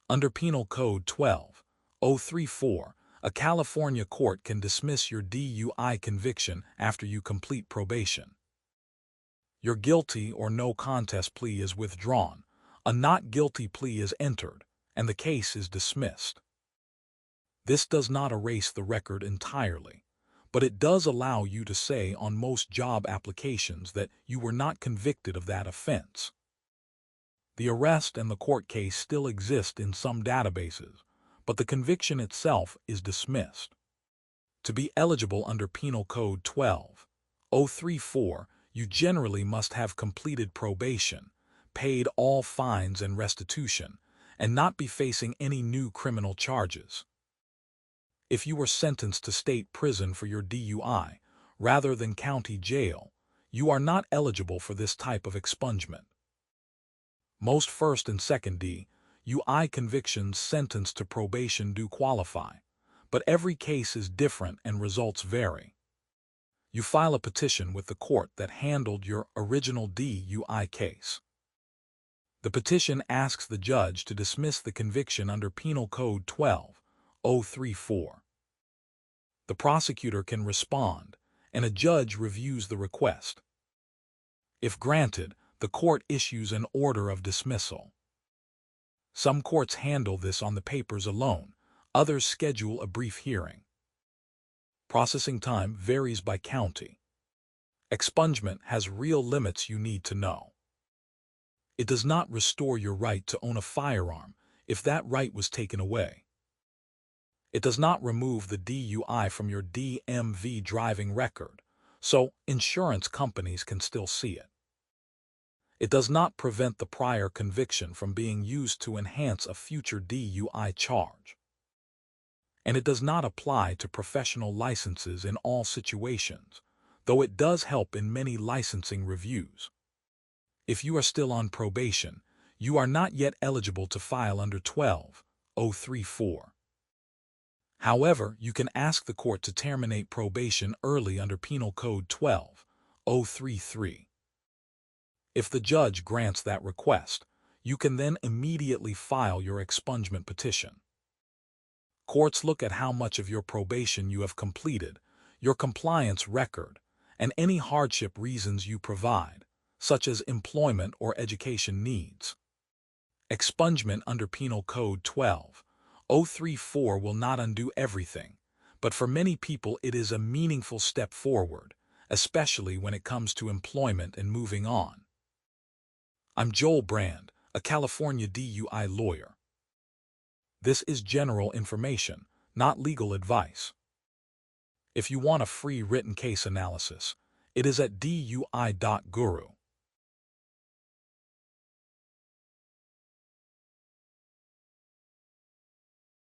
Under Penal Code 12.034, a California court can dismiss your DUI conviction after you complete probation. Your guilty or no contest plea is withdrawn, a not guilty plea is entered, and the case is dismissed. This does not erase the record entirely, but it does allow you to say on most job applications that you were not convicted of that offense. The arrest and the court case still exist in some databases, but the conviction itself is dismissed. To be eligible under Penal Code 12.034, you generally must have completed probation, paid all fines and restitution, and not be facing any new criminal charges. If you were sentenced to state prison for your DUI, rather than county jail, you are not eligible for this type of expungement. Most first and second DUI convictions sentenced to probation do qualify, but every case is different and results vary. You file a petition with the court that handled your original DUI case. The petition asks the judge to dismiss the conviction under Penal Code 12.034. The prosecutor can respond, and a judge reviews the request. If granted, the court issues an order of dismissal. Some courts handle this on the papers alone, others schedule a brief hearing. Processing time varies by county. Expungement has real limits you need to know. It does not restore your right to own a firearm if that right was taken away. It does not remove the DUI from your DMV driving record, so insurance companies can still see it. It does not prevent the prior conviction from being used to enhance a future DUI charge. And it does not apply to professional licenses in all situations, though it does help in many licensing reviews. If you are still on probation, you are not yet eligible to file under 12.034. However, you can ask the court to terminate probation early under Penal Code 12.033. If the judge grants that request, you can then immediately file your expungement petition. Courts look at how much of your probation you have completed, your compliance record, and any hardship reasons you provide, such as employment or education needs. Expungement under Penal Code 12.034 will not undo everything, but for many people it is a meaningful step forward, especially when it comes to employment and moving on. I'm Joel Brand, a California DUI lawyer. This is general information, not legal advice. If you want a free written case analysis, it is at DUI.guru.